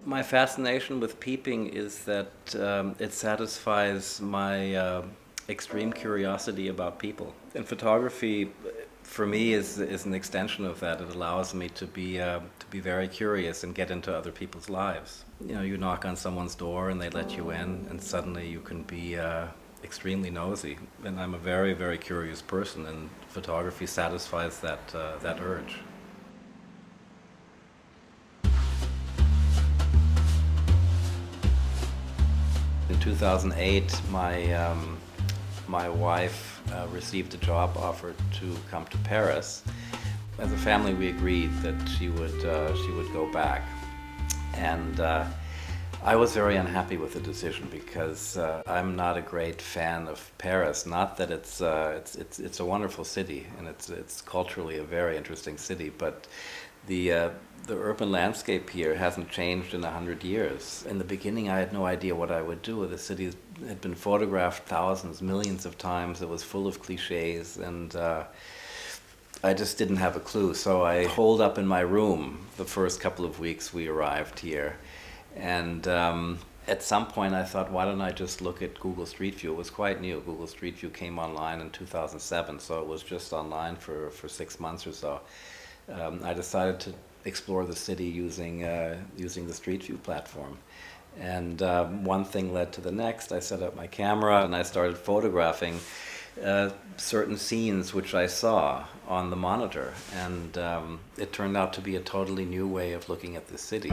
My fascination with Peeping is that it satisfies my extreme curiosity about people. And photography, for me, is an extension of that. It allows me to be very curious and get into other people's lives. You know, you knock on someone's door and they let you in, and suddenly you can be extremely nosy. And I'm a very, very curious person, and photography satisfies that urge. In 2008, my wife received a job offer to come to Paris. As a family, we agreed that she would go back, and I was very unhappy with the decision because I'm not a great fan of Paris. Not that it's a wonderful city and it's culturally a very interesting city, but the the urban landscape here hasn't changed in 100 years. In the beginning, I had no idea what I would do. The city had been photographed thousands, millions of times. It was full of cliches, and I just didn't have a clue. So I holed up in my room the first couple of weeks we arrived here, and at some point I thought, why don't I just look at Google Street View? It was quite new. Google Street View came online in 2007, so it was just online for 6 months or so. I decided to explore the city using the Street View platform. And one thing led to the next. I set up my camera and I started photographing certain scenes which I saw on the monitor. And it turned out to be a totally new way of looking at the city.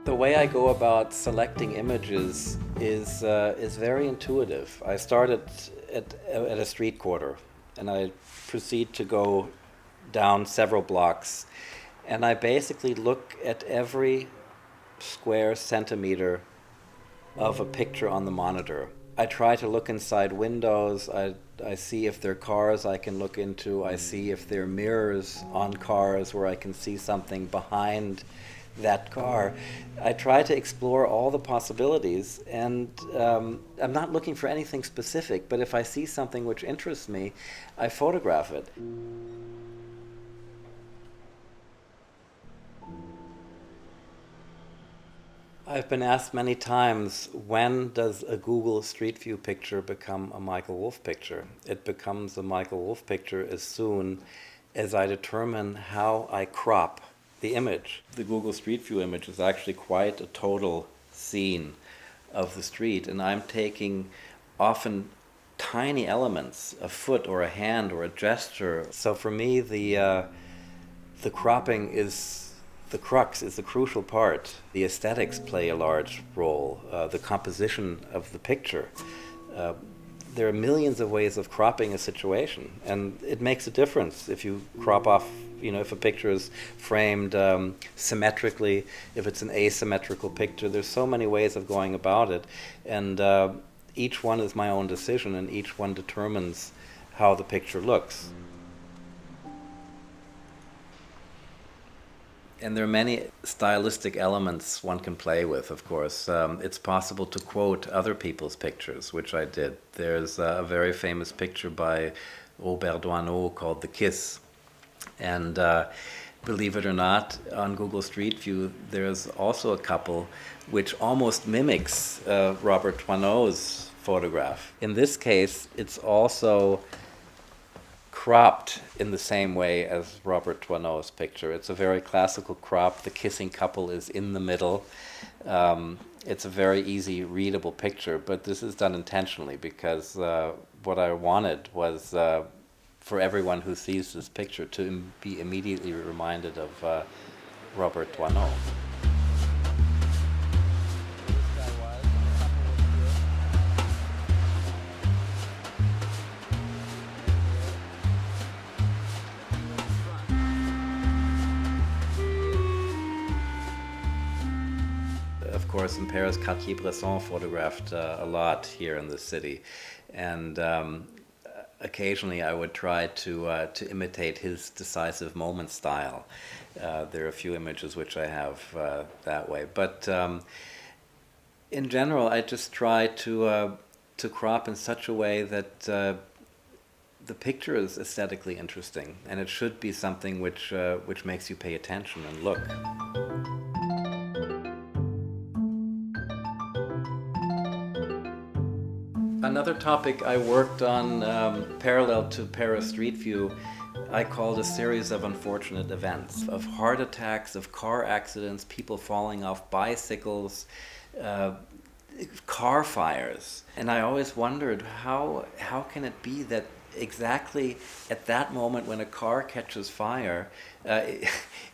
The way I go about selecting images is very intuitive. I start at a street corner, and I proceed to go down several blocks, and I basically look at every square centimeter of a picture on the monitor. I try to look inside windows. I see if there are cars I can look into. I see if there are mirrors on cars where I can see something behind that car. I try to explore all the possibilities, and I'm not looking for anything specific, but if I see something which interests me, I photograph it. I've been asked many times, when does a Google Street View picture become a Michael Wolff picture? It becomes a Michael Wolff picture as soon as I determine how I crop the image. The Google Street View image is actually quite a total scene of the street, and I'm taking often tiny elements, a foot or a hand or a gesture. So for me, the cropping is the crux, is the crucial part. The aesthetics play a large role, the composition of the picture. There are millions of ways of cropping a situation, and it makes a difference if you crop off, if a picture is framed symmetrically, if it's an asymmetrical picture. There's so many ways of going about it, and each one is my own decision, and each one determines how the picture looks. And there are many stylistic elements one can play with, of course. It's possible to quote other people's pictures, which I did. There's a very famous picture by Robert Doisneau called The Kiss. And believe it or not, on Google Street View, there's also a couple which almost mimics Robert Doisneau's photograph. In this case, it's also cropped in the same way as Robert Doisneau's picture. It's a very classical crop. The kissing couple is in the middle. It's a very easy, readable picture, but this is done intentionally because what I wanted was for everyone who sees this picture to be immediately reminded of Robert Doisneau. Of course, in Paris, Cartier-Bresson photographed a lot here in the city, and occasionally I would try to imitate his decisive moment style. There are a few images which I have that way, but in general, I just try to to crop in such a way that the picture is aesthetically interesting, and it should be something which makes you pay attention and look. Another topic I worked on parallel to Paris Street View, I called a series of unfortunate events, of heart attacks, of car accidents, people falling off bicycles, car fires. And I always wondered, how can it be that exactly at that moment when a car catches fire,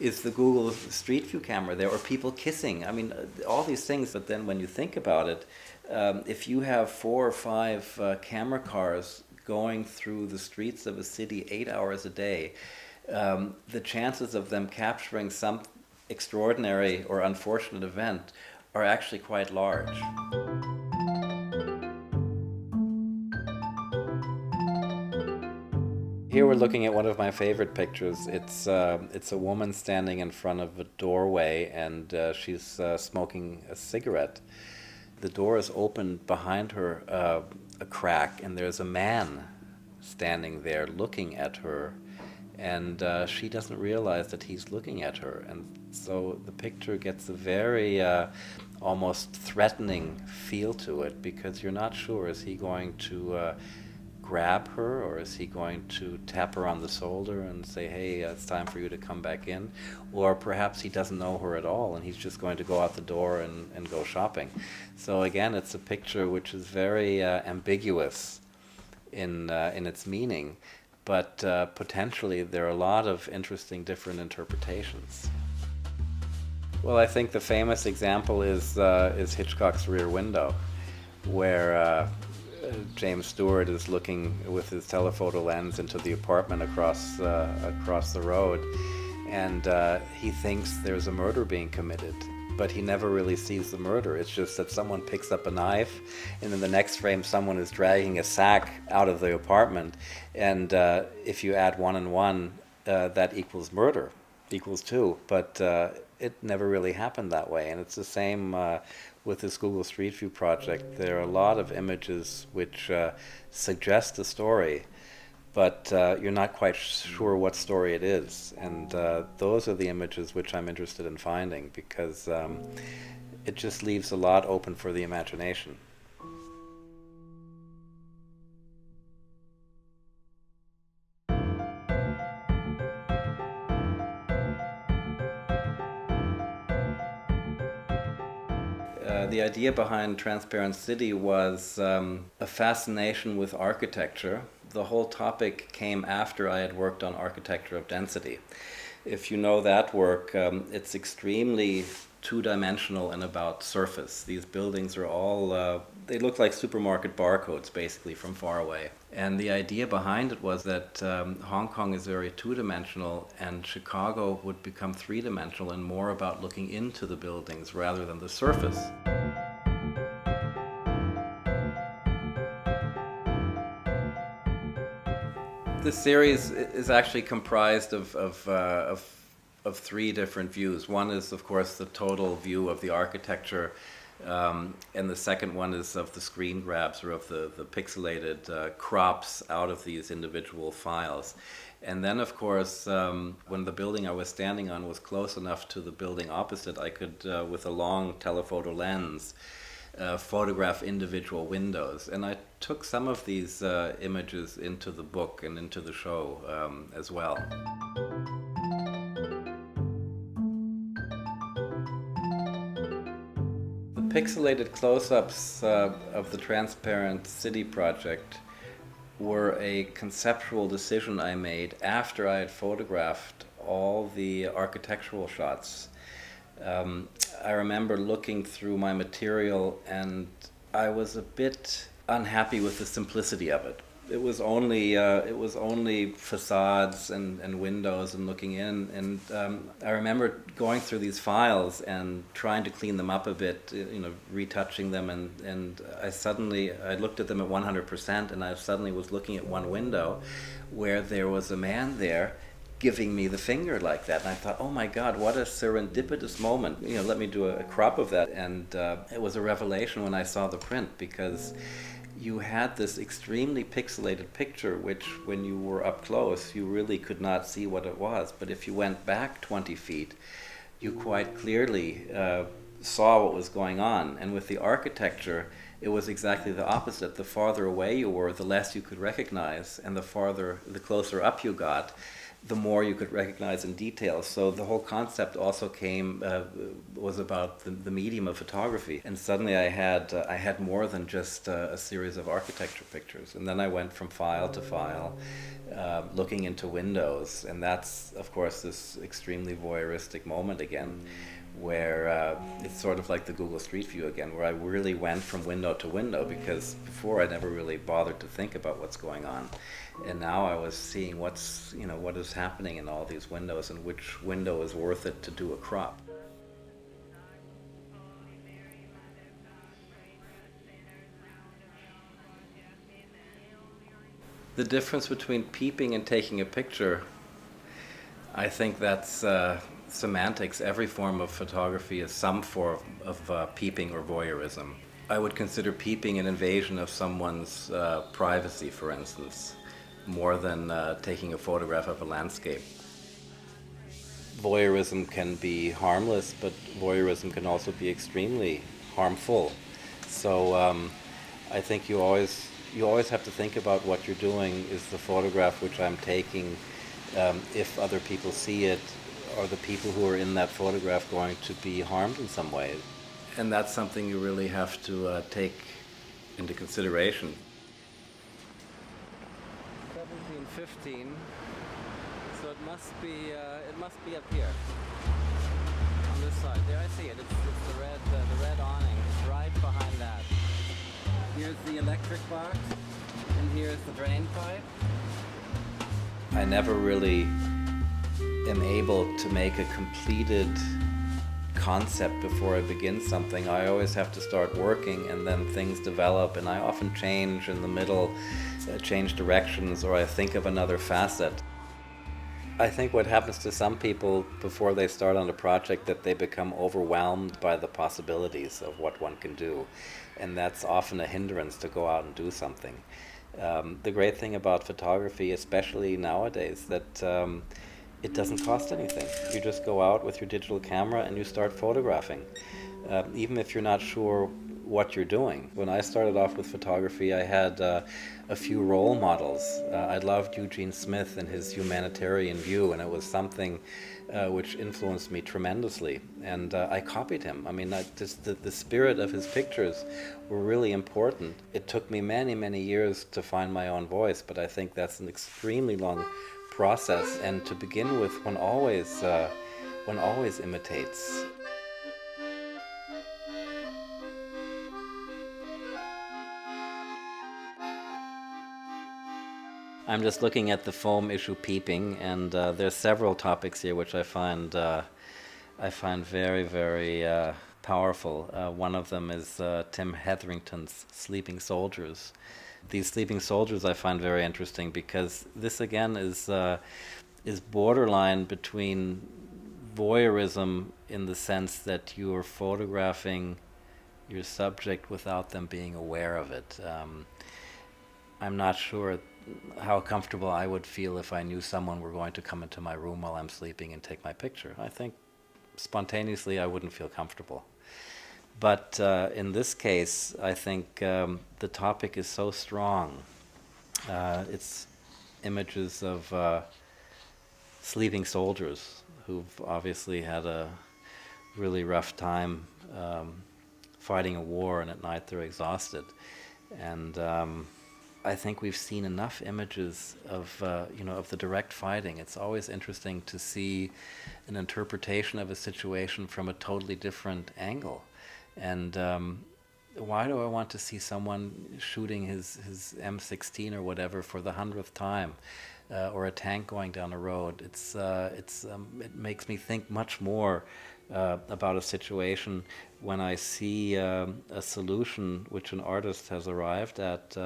is the Google Street View camera there, or people kissing? I mean, all these things, but then when you think about it, if you have 4 or 5 camera cars going through the streets of a city 8 hours a day, the chances of them capturing some extraordinary or unfortunate event are actually quite large. Here we're looking at one of my favorite pictures. It's a woman standing in front of a doorway, and she's smoking a cigarette. The door is opened behind her a crack, and there's a man standing there looking at her, and she doesn't realize that he's looking at her. And so the picture gets a very almost threatening feel to it, because you're not sure, is he going to grab her, or is he going to tap her on the shoulder and say, hey, it's time for you to come back in? Or perhaps he doesn't know her at all, and he's just going to go out the door and go shopping. So again, it's a picture which is very ambiguous in its meaning, but potentially there are a lot of interesting different interpretations. Well, I think the famous example is Hitchcock's Rear Window, where James Stewart is looking with his telephoto lens into the apartment across the road, and he thinks there's a murder being committed, but he never really sees the murder. It's just that someone picks up a knife, and in the next frame someone is dragging a sack out of the apartment, and if you add 1 and 1, that equals murder, equals 2, but it never really happened that way. And it's the same with this Google Street View project. There are a lot of images which suggest a story, but you're not quite sure what story it is. And those are the images which I'm interested in finding, because it just leaves a lot open for the imagination. The idea behind Transparent City was a fascination with architecture. The whole topic came after I had worked on architecture of density. If you know that work, it's extremely two-dimensional and about surface. These buildings are all, they look like supermarket barcodes basically from far away. And the idea behind it was that Hong Kong is very two-dimensional, and Chicago would become three-dimensional and more about looking into the buildings rather than the surface. This series is actually comprised of 3 different views. One is, of course, the total view of the architecture, and the second one is of the screen grabs, or of the pixelated crops out of these individual files. And then, of course, when the building I was standing on was close enough to the building opposite, I could, with a long telephoto lens, photograph individual windows. And I took some of these images into the book and into the show as well. The pixelated close-ups of the Transparent City project were a conceptual decision I made after I had photographed all the architectural shots. I remember looking through my material, and I was a bit unhappy with the simplicity of it. It was only facades and windows and looking in, and I remember going through these files and trying to clean them up a bit, retouching them, and I looked at them at 100%, and I suddenly was looking at one window where there was a man there giving me the finger like that, and I thought, oh my God, what a serendipitous moment. Let me do a crop of that. And it was a revelation when I saw the print, because you had this extremely pixelated picture, which when you were up close, you really could not see what it was. But if you went back 20 feet, you quite clearly saw what was going on. And with the architecture, it was exactly the opposite. The farther away you were, the less you could recognize, and the closer up you got, the more you could recognize in detail. So the whole concept also was about the medium of photography. And suddenly I had more than just a series of architecture pictures. And then I went from file to file, looking into windows. And that's, of course, this extremely voyeuristic moment again, where it's sort of like the Google Street View again, where I really went from window to window, because before I never really bothered to think about what's going on. And now I was seeing what is happening in all these windows and which window is worth it to do a crop. The difference between peeping and taking a picture, I think that's semantics. Every form of photography is some form of peeping or voyeurism. I would consider peeping an invasion of someone's privacy, for instance, more than taking a photograph of a landscape. Voyeurism can be harmless, but voyeurism can also be extremely harmful. So I think you always have to think about what you're doing. Is the photograph which I'm taking, if other people see it, are the people who are in that photograph going to be harmed in some way? And that's something you really have to take into consideration. 1715, so it must be up here on this side. There, I see it. It's the red awning. It's right behind that. Here's the electric box, and here's the drain pipe. I never really am able to make a completed concept before I begin something. I always have to start working, and then things develop, and I often change in the middle, change directions, or I think of another facet. I think what happens to some people before they start on a project, that they become overwhelmed by the possibilities of what one can do, and that's often a hindrance to go out and do something. The great thing about photography, especially nowadays, that it doesn't cost anything. You just go out with your digital camera and you start photographing, even if you're not sure what you're doing. When I started off with photography, I had a few role models. I loved Eugene Smith and his humanitarian view, and it was something which influenced me tremendously. And I copied him. I mean, the spirit of his pictures were really important. It took me many, many years to find my own voice, but I think that's an extremely long process. And to begin with, one always imitates. I'm just looking at the foam issue Peeping, and there's several topics here which I find very, very powerful. One of them is Tim Hetherington's Sleeping Soldiers. These sleeping soldiers I find very interesting, because this again is borderline between voyeurism, in the sense that you are photographing your subject without them being aware of it. I'm not sure how comfortable I would feel if I knew someone were going to come into my room while I'm sleeping and take my picture. I think spontaneously I wouldn't feel comfortable. But in this case, I think the topic is so strong. It's images of sleeping soldiers who've obviously had a really rough time fighting a war, and at night they're exhausted. And I think we've seen enough images of the direct fighting. It's always interesting to see an interpretation of a situation from a totally different angle. And why do I want to see someone shooting his M16 or whatever for the 100th time, or a tank going down a road? It makes me think much more about a situation when I see a solution which an artist has arrived at,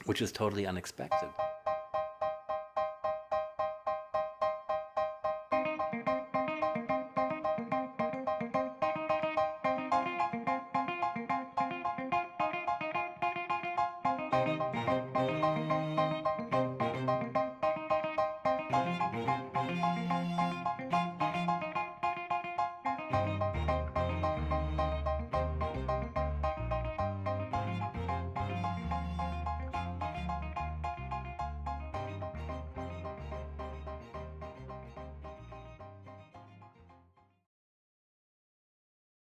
which is totally unexpected. you.